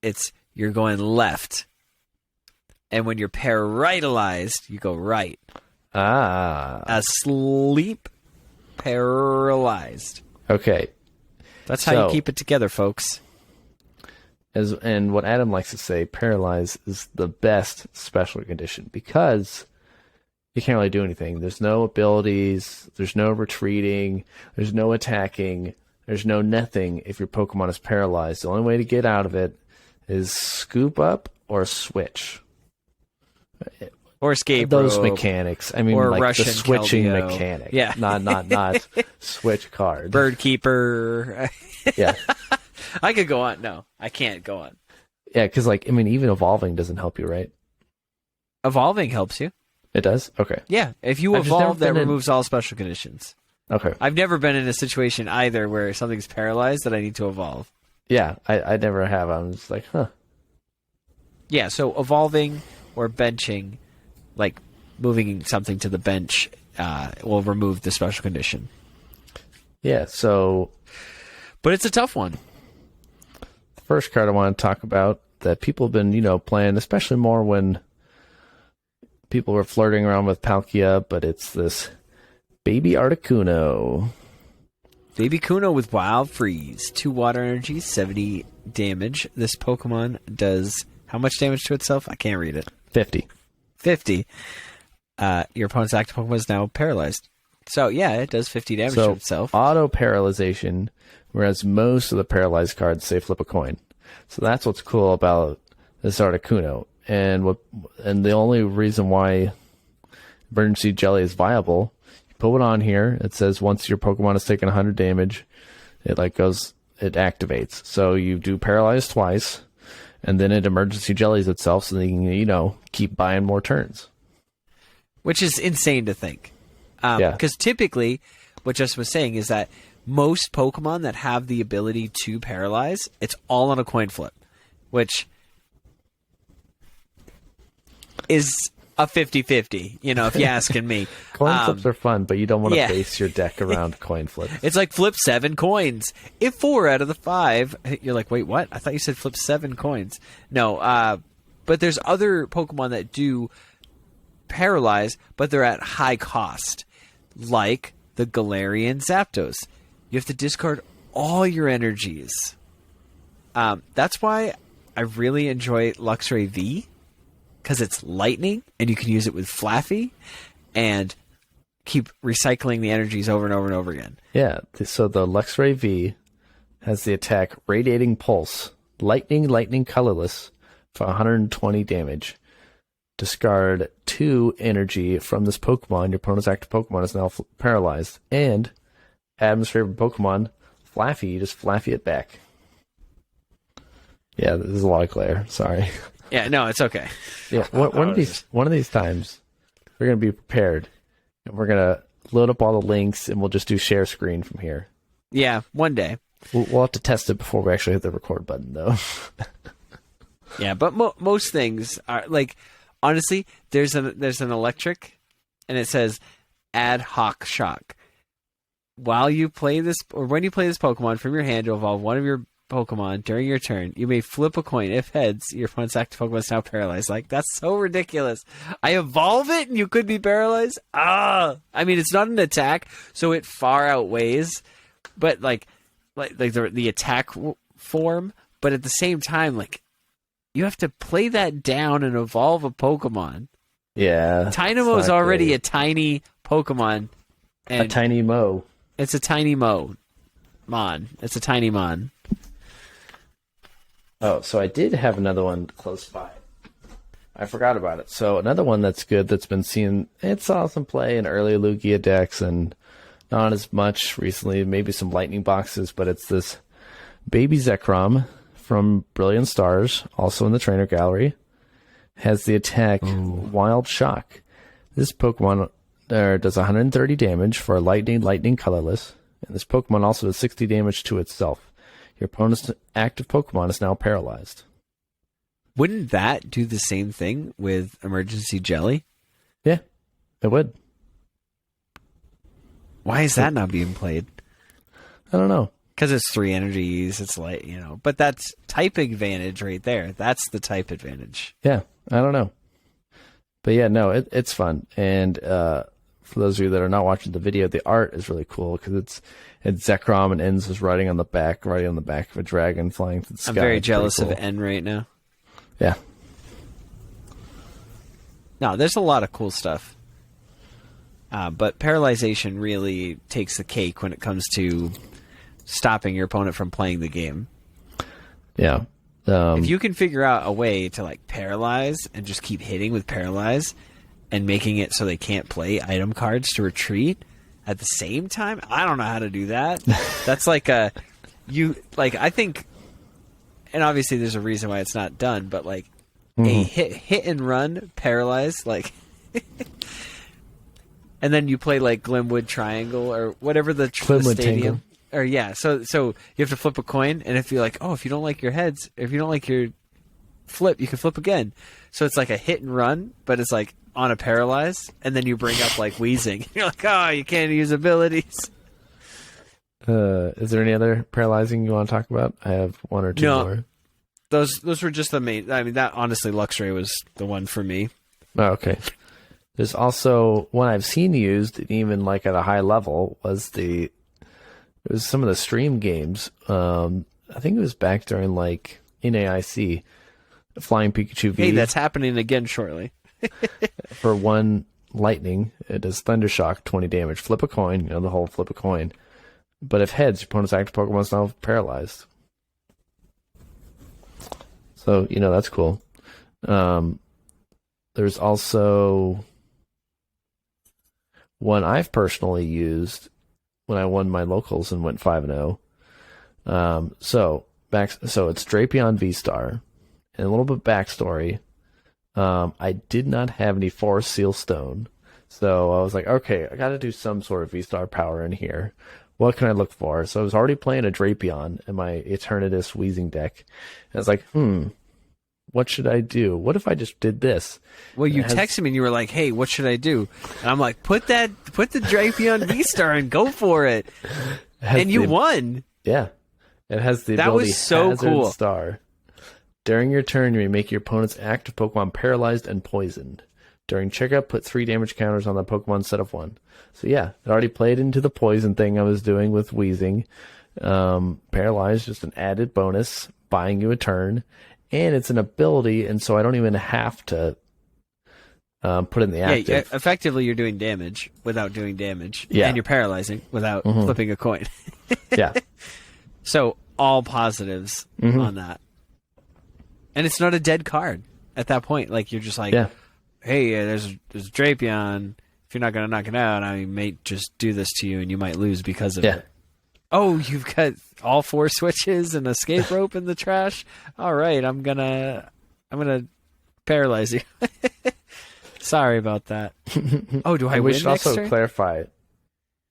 it's you're going left. And when you're paralyzed, you go right. Asleep, paralyzed. Okay. That's how you keep it together, folks. And what Adam likes to say, paralyze is the best special condition because you can't really do anything. There's no abilities, there's no retreating, there's no attacking, there's no nothing if your Pokemon is paralyzed. The only way to get out of it is scoop up or switch. Or escape those rope, mechanics. I mean, or like Russian the switching Keldeo. mechanic. Yeah. Not switch card. Bird Keeper. Yeah. I could go on. No, I can't go on. Yeah, because even evolving doesn't help you, right? Evolving helps you. It does? Okay. Yeah, if you evolve, that removes all special conditions. Okay. I've never been in a situation either where something's paralyzed that I need to evolve. Yeah, I never have. I'm just like, huh. Yeah, so evolving or benching, like moving something to the bench, will remove the special condition. Yeah, so... But it's a tough one. The first card I want to talk about that people have been, playing, especially more when people were flirting around with Palkia, but it's this Baby Articuno. Baby Kuno with Wild Freeze. 2 water energy, 70 damage. This Pokemon does how much damage to itself? I can't read it. 50. 50. Your opponent's active Pokemon is now paralyzed. So, yeah, it does 50 damage to itself. Auto-paralyzation, whereas most of the paralyzed cards say flip a coin. So that's what's cool about this Articuno. And the only reason why Emergency Jelly is viable, you put it on here, it says once your Pokemon has taken 100 damage, it activates. So you do paralyze twice, and then it Emergency Jellies itself so that you can, keep buying more turns. Which is insane to think. Yeah. Because typically, what Justin was saying is that most Pokemon that have the ability to paralyze, it's all on a coin flip, which is a 50-50, if you're asking me. Coin flips are fun, but you don't want to base your deck around coin flips. It's like flip 7 coins. If 4 out of the 5, you're like, wait, what? I thought you said flip 7 coins. No, but there's other Pokemon that do paralyze, but they're at high cost, like the Galarian Zapdos. You have to discard all your energies. That's why I really enjoy Luxray V, because it's lightning, and you can use it with Flaffy, and keep recycling the energies over and over and over again. Yeah, so the Luxray V has the attack Radiating Pulse, lightning, colorless, for 120 damage. Discard 2 energy from this Pokemon. Your opponent's active Pokemon is now paralyzed. And Adam's favorite Pokemon, Flaffy, you just Flaffy it back. Yeah, this is a lot of glare. Sorry. Yeah, no, it's okay. Yeah, one of these times, we're gonna be prepared, and we're gonna load up all the links, and we'll just do share screen from here. Yeah, one day. We'll have to test it before we actually hit the record button, though. Yeah, but most things are like, honestly, there's an electric, and it says Ad Hoc Shock. While you play this, or when you play this Pokemon from your hand to evolve one of your Pokemon during your turn, you may flip a coin. If heads, your opponent's active Pokemon is now paralyzed. Like, that's so ridiculous. I evolve it and you could be paralyzed? I mean, it's not an attack, so it far outweighs, but like the attack form, but at the same time, like, you have to play that down and evolve a Pokemon. Yeah. Tynamo is already a tiny Pokemon. And a tiny Mo. It's a tiny Mon. It's a tiny Mon. Oh, so I did have another one close by. I forgot about it. So another one that's good that's been seen, it saw some play in early Lugia decks and not as much recently, maybe some lightning boxes, but it's this Baby Zekrom from Brilliant Stars, also in the trainer gallery, has the attack Wild Shock. This Pokemon does 130 damage for a lightning, colorless, and this Pokemon also does 60 damage to itself. Your opponent's active Pokemon is now paralyzed. Wouldn't that do the same thing with Emergency Jelly? Yeah, it would. Why is that not being played? I don't know. Because it's 3 energies, it's light, But that's type advantage right there. That's the type advantage. Yeah, I don't know. But yeah, no, it's fun. And for those of you that are not watching the video, the art is really cool because it's Zekrom and Enz is riding on the back of a dragon flying through the sky. I'm very jealous of En right now. Yeah. No, there's a lot of cool stuff. But Paralyzation really takes the cake when it comes to stopping your opponent from playing the game. Yeah. If you can figure out a way to like paralyze and just keep hitting with paralyze and making it so they can't play item cards to retreat at the same time, I don't know how to do that. That's like I think, and obviously there's a reason why it's not done, but like a hit and run paralyze, like and then you play like Glimwood Triangle or whatever the stadium. Tangle. Or yeah, so you have to flip a coin, and if you're like, if you don't like your heads, if you don't like your flip, you can flip again. So it's like a hit and run, but it's like on a paralyze, and then you bring up like wheezing. You're like, you can't use abilities. Is there any other paralyzing you want to talk about? I have one or two more. Those were just the main. I mean, that honestly, Luxray was the one for me. Oh, okay. There's also one I've seen used, and even like at a high level, was it was some of the stream games. I think it was back during like In AIC, Flying Pikachu V. Hey, that's happening again shortly. For 1 lightning, it does Thundershock, 20 damage. Flip a coin, the whole flip a coin. But if heads, your opponent's active Pokemon is now paralyzed. So, that's cool. There's also one I've personally used when I won my locals and went 5-0. So it's Drapion V-Star. And a little bit backstory. I did not have any Forest Seal Stone. So I was like, okay, I got to do some sort of V-Star power in here. What can I look for? So I was already playing a Drapion in my Eternatus Wheezing deck. And I was like, what should I do? What if I just did this? Well, you texted me and you were like, hey, what should I do? And I'm like, put the Drapion V-Star and go for it. And you won. Yeah. It has the that ability was so Hazard cool. Star. During your turn, you may make your opponent's active Pokemon paralyzed and poisoned. During checkup, put 3 damage counters on the Pokemon instead of 1. So yeah, it already played into the poison thing I was doing with Wheezing. Paralyzed, just an added bonus, buying you a turn. And it's an ability, and so I don't even have to put in the active. Yeah, effectively you're doing damage without doing damage. Yeah. And you're paralyzing without flipping a coin. Yeah. So all positives on that. And it's not a dead card at that point. Like, you're just like, hey, there's Drapion. If you're not going to knock it out, I may just do this to you, and you might lose because of it. Oh, you've got all 4 switches and escape rope in the trash? All right, I'm gonna paralyze you. Sorry about that. Oh, do I win we should next also turn? clarify,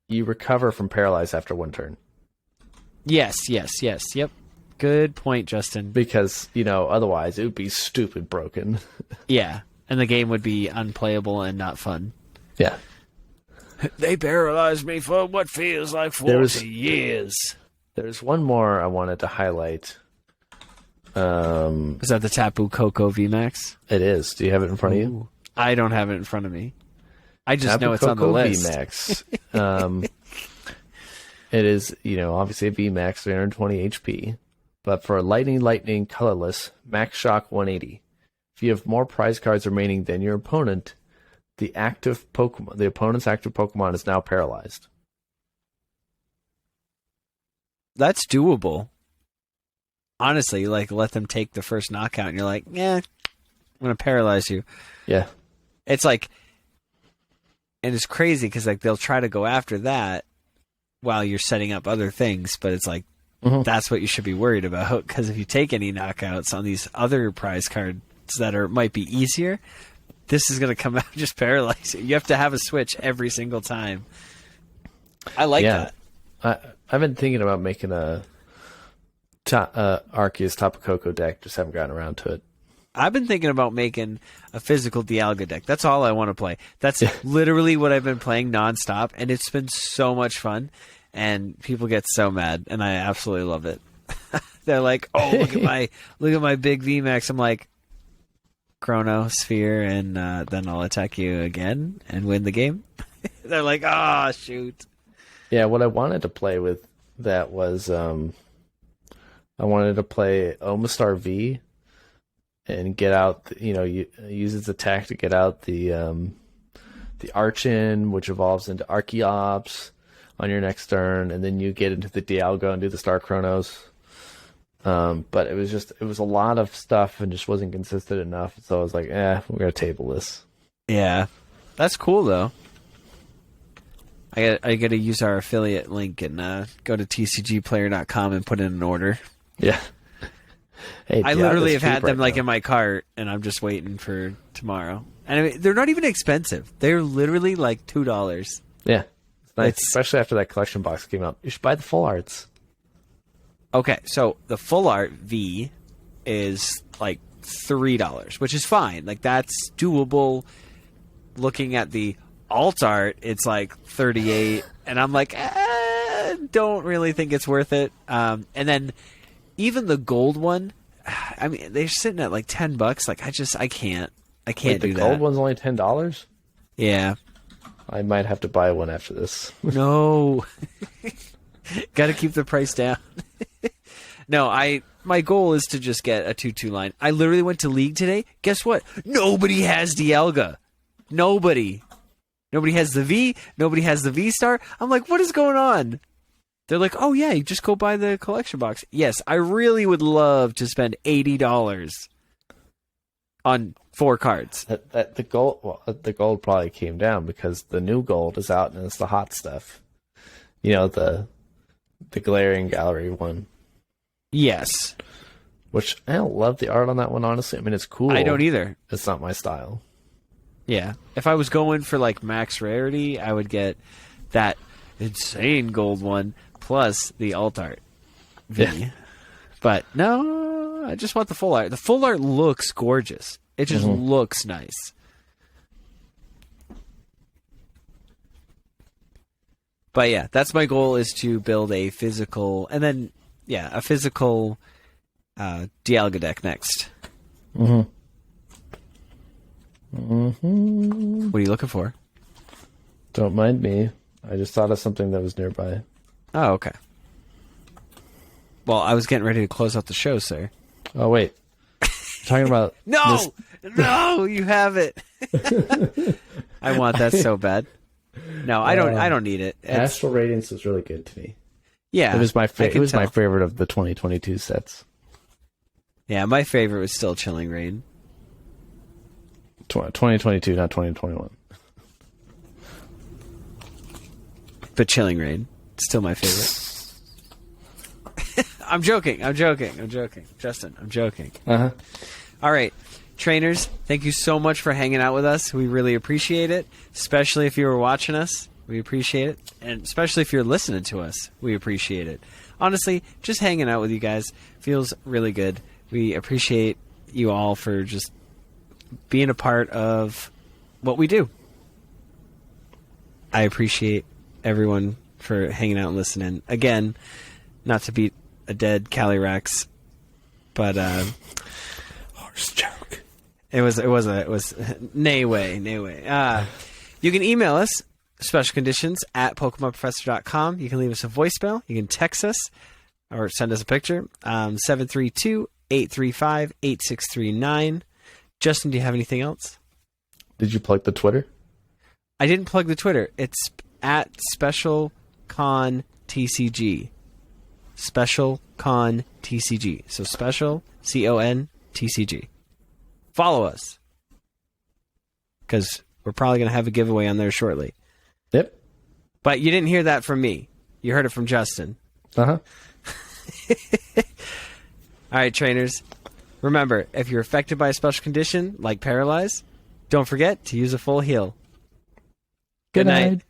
you recover from paralyze after 1 turn. Yes. Yep. Good point, Justin. Because, otherwise it would be stupid broken. Yeah, and the game would be unplayable and not fun. Yeah. They paralyzed me for what feels like 40 years. There's one more I wanted to highlight. Is that the Tapu Koko VMAX? It is. Do you have it in front of you? I don't have it in front of me. I just Tapu know it's on the Koko list. VMAX. It is, obviously a VMAX, 320 HP. But for a lightning, colorless, max shock 180. If you have more prize cards remaining than your opponent, the opponent's active Pokemon is now paralyzed. That's doable. Honestly, like, let them take the first knockout, and you're like, I'm going to paralyze you. Yeah. It's like, and it's crazy because like they'll try to go after that while you're setting up other things, but it's like, that's what you should be worried about, because if you take any knockouts on these other prize cards that might be easier, this is going to come out and just paralyze you. You have to have a switch every single time. I like that. I've been thinking about making a Arceus Tapu Koko deck, just haven't gotten around to it. I've been thinking about making a physical Dialga deck. That's all I want to play. That's literally what I've been playing nonstop, and it's been so much fun. and people get so mad, and I absolutely love it. They're like, "Oh, look at my big VMAX." I'm like, Chronosphere, and then I'll attack you again and win the game. They're like, "Ah, shoot." Yeah, what I wanted to play with that was I wanted to play Omastar V and get out, use its attack to get out the Archon, which evolves into Archeops on your next turn, and then you get into the Dialga and do the Star Chronos. But it was a lot of stuff and just wasn't consistent enough. So I was like, we're going to table this. Yeah. That's cool, though. I got to use our affiliate link and go to tcgplayer.com and put in an order. Yeah. Hey, I literally have had them in my cart, and I'm just waiting for tomorrow. And I mean, they're not even expensive. They're literally like $2. Yeah. It's nice. Especially after that collection box came out. You should buy the full arts. Okay, so the full art V is like $3, which is fine. Like, that's doable. Looking at the alt art, it's like $38, and I'm like, don't really think it's worth it. And then even the gold one, I mean, they're sitting at like $10. Like, I can't Wait, do that. The gold one's only $10? Yeah. I might have to buy one after this. No. Got to keep the price down. No, my goal is to just get a 2/2 line. I literally went to League today. Guess what? Nobody has Dialga. Nobody has the V. Nobody has the V-Star. I'm like, what is going on? They're like, oh yeah, you just go buy the collection box. Yes, I really would love to spend $80 on 4 cards. The gold probably came down because the new gold is out and it's the hot stuff. The glaring gallery one. Yes. Which I don't love the art on that one, honestly. I mean, it's cool. I don't either. It's not my style. Yeah. If I was going for like max rarity, I would get that insane gold one plus the alt art V. Yeah. But no, I just want the full art. The full art looks gorgeous. It just looks nice. But yeah, that's my goal, is to build a physical, and then a physical Dialga deck next. What are you looking for? Don't mind me. I just thought of something that was nearby. Oh, okay. Well, I was getting ready to close out the show, sir. Oh, wait. You're talking about... No! No, you have it. I want that so bad. No, I don't need it. Astral Radiance was really good to me. Yeah. It was my favorite of the 2022 sets. Yeah, my favorite was still Chilling Reign. 2022, not 2021. But Chilling Reign, still my favorite. I'm joking. Justin, I'm joking. Uh-huh. All right. Trainers, thank you so much for hanging out with us. We really appreciate it, especially if you were watching us. We appreciate it. And especially if you're listening to us, we appreciate it. Honestly, just hanging out with you guys feels really good. We appreciate you all for just being a part of what we do. I appreciate everyone for hanging out and listening. Again, not to beat a dead Calyrex, but horse joke. It was nay way. You can email us, SpecialConditions@PokemonProfessor.com. You can leave us a voicemail. You can text us or send us a picture. 732-835-8639. Justin, do you have anything else? Did you plug the Twitter? I didn't plug the Twitter. It's at SpecialConTCG. SpecialConTCG. So Special, CONTCG. Follow us, because we're probably going to have a giveaway on there shortly. Yep. But you didn't hear that from me. You heard it from Justin. Uh-huh. All right, trainers. Remember, if you're affected by a special condition like Paralyze, don't forget to use a full heal. Good night.